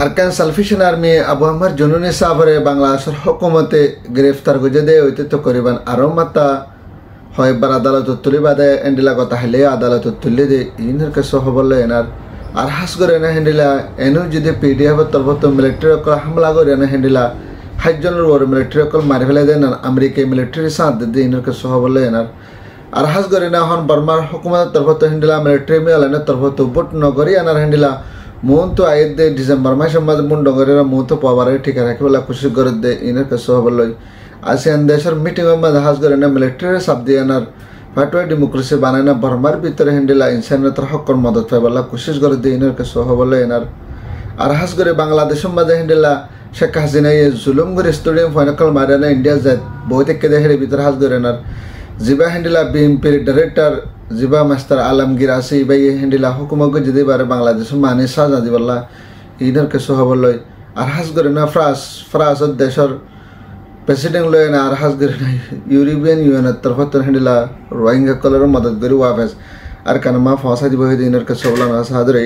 আরকান সালফেশন আর্মি আবু আহমদ জুনুনি সাবরে বাংলাদেশের হুকুমতে গ্রেফতার গজে দে ঐতিহ্য করিবান আরো মাত্তা হয় বার আদালত তুলি বাদে এন্ডিলা কথা হলে আদালত তুলি দে ইনের কেস হবলে এনার আর হাস করে না হেন্ডিলা এনু যদি পিডিএফ তরফত মিলিটারি হামলা করে না হেন্ডিলা হাইজনের ওর মিলিটারি মারি ফেলে দেন আমেরিকা মিলিটারি সাথ দে ইনের কেস হবলে এনার আর হাস করে না হন বর্মার হুকুমত তরফত হেন্ডিলা মিলিটারি মেলানে তরফত বুট নগরী আনার হেন্ডিলা মুন তো আইদ দে ডিসেম্বর মাসে মাঝে মুন ডগরের মুন তো পাওয়ারে ঠিক রাখিবেলা খুশি করে দে ইনের কেস হবলে আসিয়ান দেশের মিটিং মধ্যে হাস করে না মিলিটারি সাপ দিয়ে আনার ফাটুয়া ডেমোক্রেসি বানায় না বর্মার ভিতরে হেন্ডিলা ইনসানিয়তের হকর মদত পাইবেলা কোশিশ করে দিয়ে ইনের কেস হবলে এনার আর হাস করে বাংলাদেশের মাঝে হেন্ডিলা শেখ হাসিনা জুলুম করে স্টেডিয়াম ফাইনাল মারে না ইন্ডিয়া যায় বহুত একে দেখে ভিতরে হাস করে এনার জিবা হেন্ডিলা বিএনপির ডাইরেক্টর জিবা মাস্টার আলমগীর আছে ইবাই হেন্ডিলা হুকুমকে যদি বারে বাংলাদেশের মানে সাজা দিবলা ইনের কেস হবলে আর হাস করে না ফ্রান্সের দেশের প্রেসিডেন্ট লয় না আর হাস করে না ইউরোপিয়ান ইউনিয়নের তরফত হেন্ডিলা রোহিঙ্গা কলের মদত করি ওয়াফেস আর কানমা ফাঁসা দিব ইনের কেস হবলা না সাদরে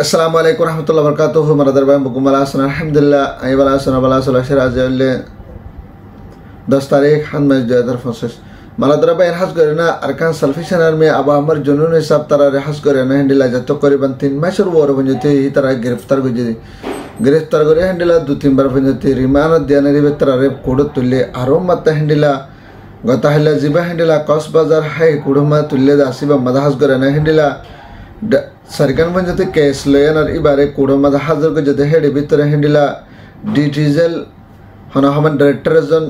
আসসালামু আলাইকুম রহমতুল্লাহ বরকাতুহু মারাদার ভাই বুকুমালা আসনা আলহামদুলিল্লাহ আই বালা আসনা বালা আসলা সিরাজলে 10 তারিখ হান মাস 2025 মারাদার ভাই হাস করে না আরকান সালফেশন আর্মি আবু আহমদ জুনুনি সাব তারা হাস করে না হেন্ডিলা যত করিবান 3 মাসের ওর পর্যন্ত তারা গ্রেফতার করে হেন্ডিলা 2-3 বার পর্যন্ত রিমান্ড দেয়ানের ভিতরে কোড় তুললে আরো মাত্রা হেন্ডিলা গত হেলা জিবা হেন্ডিলা কক্সবাজার হাই কুড়মা তুললে আসিবা মাদাহাস করে না হেন্ডিলা সরকার পর্যন্ত কেস লয়েন আর এবারে কুড়মা হাজার করে যদি হেডে ভিতরে হেন্ডিলা ডিজিটাল হনহমান ডাইরেক্টর একজন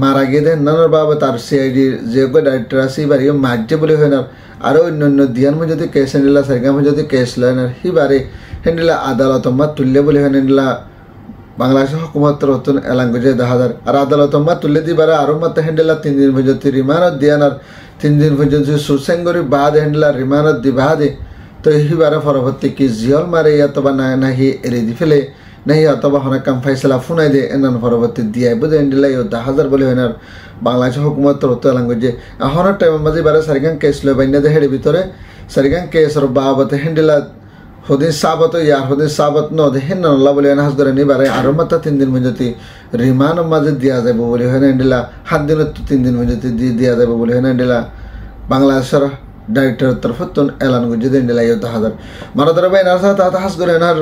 মারা গিয়ে দেন নানার বাবা তার সিআইডি যে ডাইরেক্টর আছে এবারে মার্জে বলে হয় না আরো অন্য দিয়ান মধ্যে কেস হেন্ডিলা সরকার মধ্যে কেস লয়েন আর এবারে হেন্ডিলা আদালত তুললে বলে হয় হেন্ডিলা বাংলাদেশ হুকুমত নতুন এলান গজে 10,000 আর আদালত তুললে দিবারে আরো মাত্র হেন্ডিলা 3 দিন পর্যন্ত রিমান্ড দিয়ান আর 3 দিন পর্যন্ত সুসেঙ্গরি বাদ হেন্ডিলা রিমান্ড দিবা দে তো এইবারে পরবর্তী কি জিয়ল মারে অথবা নাহি এড়ে দি ফেলে নাহি অথবা হনাকাম ফাইসলা ফুনাই দে এনান পরবর্তী দিয়াই বুঝে হেন্ডিলা 10,000 বলে হয় না বাংলাদেশ হুকুমত নতুন এলান গজে এখনের টাইমের মাঝে এবারে সারিগান কেস লয় বাইনা দে হেডে ভিতরে সারিগান কেসর বাবতে হেন্ডিলা হদিন সাবত ইয়ার হদিন সাবত নদে হেন নল্লা বলে হাস করে নিবারে আরো মাত্র 3 দিন পর্যন্ত রিমান্ড মাঝে দিয়া যাবে বলে হয় না হেন্ডিলা 7 দিন 3 দিন পর্যন্ত দিয়া যাবে বলে হয় না হেন্ডিলা বাংলাদেশের ডাইরেক্টর তরফত এলান গজে হেন্ডিলা 10,000 মারাদার ভাই নার সাথে হাস করে নার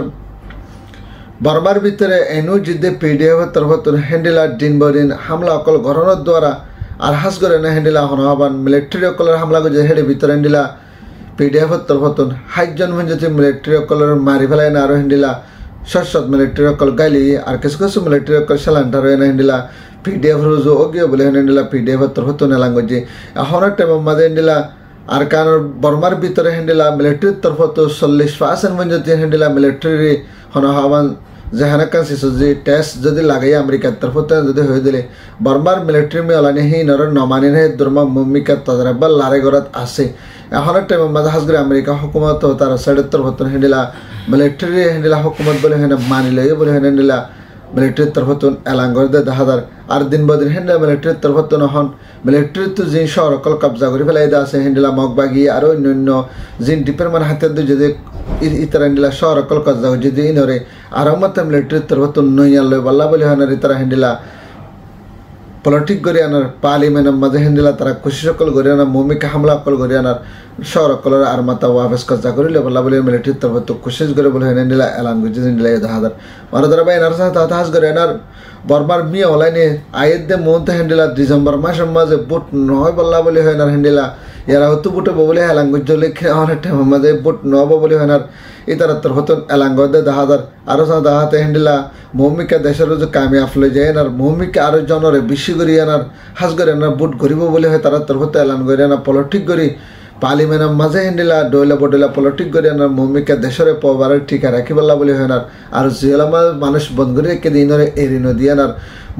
বর্মার ভিতরে এনু জিদে পিডিএফ তরফত হেন্ডিলা দিন বদিন হামলা অকল ঘটনার দ্বারা আর হাস করে না হেন্ডিলা হনহাবান মিলিটারি অকলের হামলা গজে হেডে ভিতরে হেন্ডিলা পিডিএফ তরফত হাইজন পর্যন্ত মিলিটারি অকলের মারি ফেলায় না আরো হেন্ডিলা সৎ মিলিটারি অকল গাইলি আর কিছু মিলিটারি অকল সালান্টার হয় না হেন্ডিলা পিডিএফ রোজো অগিয়ে বলে হেন্ডিলা পিডিএফ তরফত নেলাং গজে এখনের টাইমের মাঝে হেন্ডিলা আর কারণ বর্মার ভিতরে হেন্ডিলা মিলিটারির তরফত 40% পর্যন্ত হেন্ডিলা মিলিটারি হনহাবান যেহানাকান শিশুজি টেস্ট যদি লাগাই আমেরিকার তরফত যদি হয়ে দিলে বর্মার মিলিটারি মেলানি হি নর নমানি হে দুর্মা ভূমিকা তদরাব্বা লারে গরাত আছে এখনের টাইমের মাঝে হাস করে আমেরিকা হুকুমত তার সাইডের তরফত হেন্ডিলা মিলিটারি হেন্ডিলা হুকুমত বলে হেন মানি লই বলে হেন্ডিলা মিলিটারির তরফত এলান করে দে 10,000 আর দিন বদিন হেন্ডিলা মিলিটারির তরফত নহন মিলিটারি তো যে শহর অকল কবজা করে ফেলাই দা আছে হেন্ডিলা মগবাগি আর অন্যান্য জিন ডিপার্টমেন্ট হাতে যদি ইতারা হেন্ডিলা শহর অকল কবজা যদি ইনরে আর মাত্র মিলিটারির তরফত নইয়াল বল্লা বলে হয় না ইতারা হেন্ডিলা পলিটিক করে আনার পার্লিমেন্টের মাঝে হেন্ডিলা তারা খুশি সকল করে আনার ভূমিকা হামলা অকল করে আনার শহর অকলের আর মাতা ওয়াফেস কবজা করিলে বল্লা বলে মিলিটারির তরফত খুশি করে বলে হেন্ডিলা এলান গজে হেন্ডিলা 10,000 মারাদার ভাই এনার সাথে হাস করে এনার বর্মার মিয়া অনলাইনে আয়ের দে মনতে হেন্ডিলা ডিসেম্বর মাসের মাঝে বুট নয় বল্লা বলে হয় না হেন্ডিলা ইয়ারা হতো বুটে বলে এলান গজ লেখে অনেক টাইমের মাঝে বুট নব বলে হয় না ইতারা তরফত এলান গজে 10,000 আরো সাথে হাতে হেন্ডিলা ভূমিকা দেশের যে কামিয়াব লই যায় আর ভূমিকা আরো জনরে বেশি করি আনার হাস করে না বুট গরিব বলে হয় তারা তরফত এলান করে না পলিটিক করি পার্লিমেন্টের মাঝে হেন্ডিলা ডয়লা বডলা পলিটিক করে আনার ভূমিকা দেশের পবারের ঠিকা রাখি বল্লা বলে হয় না আর জিয়ালামা মানুষ বন্ধ করে রেখে দিনরে এরি নদী আনার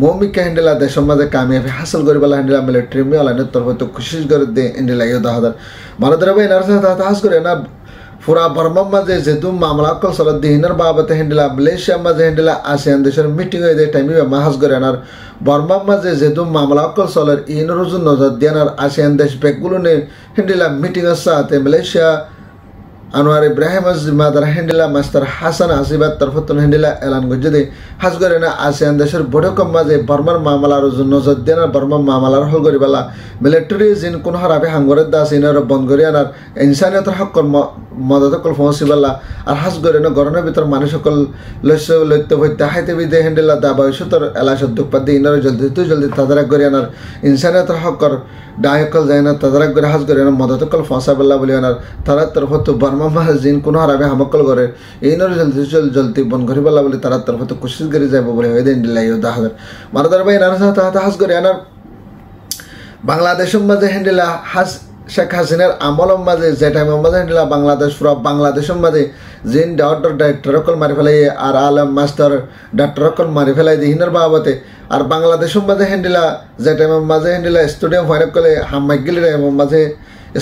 ভূমিকা হেন্ডিলা দেশের মাঝে কামিয়াবি হাসিল করে বলা হেন্ডিলা মিলিটারি মেলানের তরফত খুশি করে দে হেন্ডিলা 10,000 মারাদার ভাই নার সাথে হাস করে না পুরা বর্মার মাঝে যেহেতু মামলা অকল চলত দিহিনের বাবতে হেন্ডিলা মালয়েশিয়ার মাঝে হেন্ডিলা আসিয়ান দেশের মিটিং হয়ে দেয় টাইমে মাহাজ করে আনার বর্মার মাঝে যেহেতু মামলা অকল চলের ইন রোজ নজর দিয়ে আনার আসিয়ান দেশ ব্যাগগুলো নিয়ে হেন্ডিলা মিটিং এর সাথে মালয়েশিয়া আনোয়ার ইব্রাহিম জিম্মাদার হেন্ডিলা মাস্টার হাসান আসিবাদ তরফতন হেন্ডিলা এলান গজ্জে হাজ করে না আসিয়ান দেশের বৈঠকম মাঝে বর্মার মামলার নজর দেন বর্মার মামলার হল করিবেলা মিলিটারি জিন কোন হারাবে হাঙ্গরের দাস ইনার বন্ধ করি আনার ইনসানিয়তের হকর মদত কল পৌঁছিবেলা আর হাজ করে না গরমের ভিতর মানুষ সকল লৈত্য হইতে হাইতে বিদে হেন্ডিলা দা ভবিষ্যতের এলাশত দুঃপাত দিয়ে ইনার জলদি তাদারাক করি আনার ইনসানিয়তের হকর ডায়কল যায় না তাদারাক করে হাজ করে না মদত কল পৌঁছাবেলা বলি আনার তারা তরফত বর্মা জিন কোনো হারাবে হামকল করে এইনর জলদি বন করি বলা বলে তারা তরফত কোশিশ করে যাব বলে হয়ে দেন দিলাই দাহাদার মারাদার ভাই নানা তাহা হাজ করে আনার বাংলাদেশের মাঝে হেন্ডিলা হাজ শেখ হাসিনার আমলের মাঝে যে টাইমের মাঝে হেন্ডিলা বাংলাদেশ পুরো বাংলাদেশের মাঝে জিন ডাক্তারকল মারি ফেলাই আর আলম মাস্টার ডাক্তারকল মারি ফেলাই দিহিনের বাবতে আর বাংলাদেশের মাঝে হেন্ডিলা যে টাইমের মাঝে হেন্ডিলা স্টেডিয়াম হয় কলে হামাই গেলে মাঝে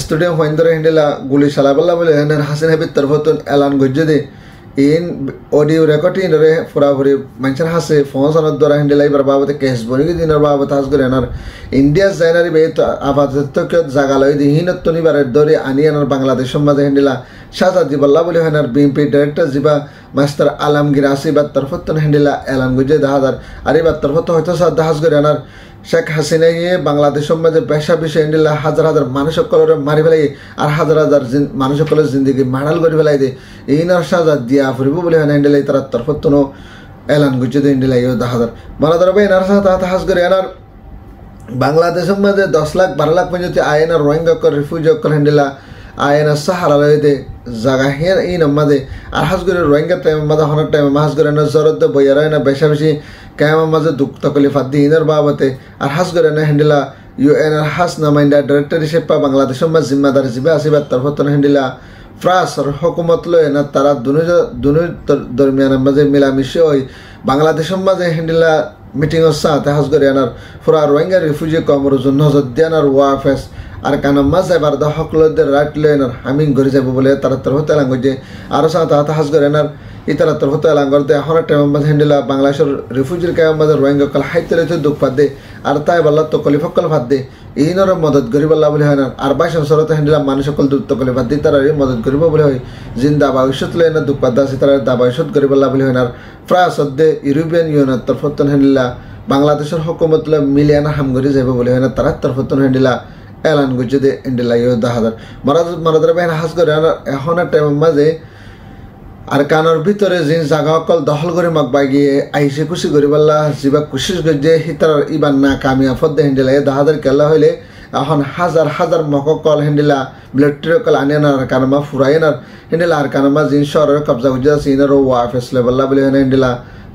স্টেডিয়াম হইন ধরে হেন্ডিলা গুলি চালাবলা বলে হেন হাসিন হেবির তরফতন এলান গজ্জে দে ইন অডিও রেকর্ডিং ধরে ফুরাফুরি মানুষের হাসে ফোনসনের দ্বারা হেন্ডিলা এবার বাবতে কেস বনি দিনের বাবত হাস করে আনার ইন্ডিয়া জাইনারি বে আপাতত জাগা লই দি হিনত নিবারের ধরে আনি আনার বাংলাদেশের মাঝে হেন্ডিলা সাজা দিবল্লা বলে হেনার বিএনপি ডাইরেক্টর জিবা মাস্টার আলমগীর আসিবার তরফতন হেন্ডিলা এলান গজ্জে দাহাদার আর এবার তরফত হয়তো সাদা হাস করে আনার শেখ হাসিনা বাংলাদেশের মাঝে পেশা বিষয় হেন্ডিলা হাজার হাজার মানুষ সকলের মারি ফেলাই আর হাজার হাজার মানুষ সকলের জিন্দগি মাড়াল করে ফেলাই দে এইনার সাজা দিয়া ফুরিব বলে হয় হেন্ডিলাই তার তরফতনও এলান গুজে দে হেন্ডিলাই দাহাদার বাংলাদেশ ভাই এনার সাথে তাহা হাস করে এনার বাংলাদেশের মাঝে 10 লাখ 12 লাখ পর্যন্ত আইনার রোহিঙ্গা রিফিউজি হেন্ডিলা আইনার সাহারা লইতে জাগা হেন এই নামাদে আর হাজ করে রোহিঙ্গা টাইম মাদা হনার টাইম হাজ করে না জরদ বইয়ারা না বেশা বেশি কায়ামের মাঝে দুঃখ তকলিফাত দি ইনার বাবতে আর হাজ করে না হেন্ডিলা ইউএন এর হাস নামাইন্ডা ডাইরেক্টর হিসেবে বাংলাদেশের মাঝে জিম্মাদার জিবা আসিবার তরফতন হেন্ডিলা ফ্রান্স হকুমত লয় না তারা দুনো দরমিয়ানের মাঝে মিলামিশে ওই বাংলাদেশের মাঝে হেন্ডিলা মিটিং সাথে হাজ করে আনার পুরা রোহিঙ্গা রিফিউজি কমর জন্য নজর আর ওয়াফেস আর কানাম মাঝ যাবার দা হকলদের রাইট লেনার হামিং করে যাব বলে তারা তরফত এলাঙ্গ যে আরো সাথে হাজ করে আনার ইতারা তরফত এলাঙ্গ করতে এখন টাইম মাঝে হেন্ডিলা বাংলাদেশের রিফিউজির কায়াম মাঝে রোহিঙ্গা কল হাইতে রয়েছে দুঃখ পাত দে আর তাই বললা তো কলিফকল ভাত দে এইনর মদত করি বললা বলে হয় না আর 22 বছরতে হেন্ডিলা মানুষ সকল দুঃখ কলিফাত দি তারা মদত করিব বলে হয় জিন্দা ভবিষ্যৎ লেনা দুঃখ পাত আছে তারা দা ভবিষ্যৎ করি বললা বলে হয় না ফ্রান্স দে ইউরোপিয়ান ইউনিয়নের তরফত হেন্ডিলা বাংলাদেশের হুকুমত মিলিয়ানা হামগরি যাব বলে হয় না তারা তরফত হেন্ডিলা এলান গুজে দে হেন্ডিলা দাহাদার মারাদার বাহিনী হাজ করে এখন টাইম মাঝে আর কানোর ভিতরে যে জাগা অকল দখল করে মাক গিয়ে আইসে খুশি করি বললা যিবা কুশিস গজে হিতার ইবার না কামিয়াফত দে হেন্ডিলা দাহাদার কেলা হইলে এখন হাজার হাজার মকল হেন্ডিলা মিলিটারি কল আনিয়ানার কানমা ফুরাইনার হেন্ডিলা আর কানমা জিন শহরের কবজা গুজে আছে ইনার ওয়াফেস লেভেল্লা বলে হেন্ডিলা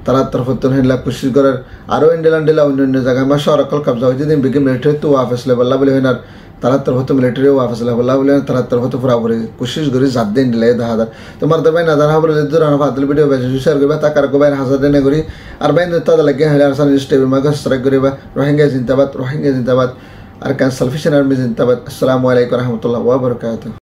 তারা তরফতন হেন্ডিলা কুশিস করার আরও হেন্ডিলা অন্য জায়গায় আমার শহরকল কবজা হয়েছে দিন বিগে মিলিটারি তো ওয়াফেস লেভেল্লা বলে হেনার তারা তরফত মিলিটারি ওয়াফেস লেভেল্লা বলে তারা তরফত পুরাপুরি কুশিস করি জাত দিন দিলে দাহাদার তোমার তো ভাই নাজানা বলে দূর ফাদল ভিডিও বেশি শেয়ার করবা তাকার কো ভাই হাজার দেনে করি আর ভাই তাদের লাগে হেলে আর সানি স্টেবল মাগ স্ট্রাইক করিবা রোহিঙ্গা জিন্দাবাদ আর কান সালফিশন আর্মি জিন্দাবাদ আসসালামু আলাইকুম ওয়া রাহমাতুল্লাহি ওয়া বারাকাতুহু।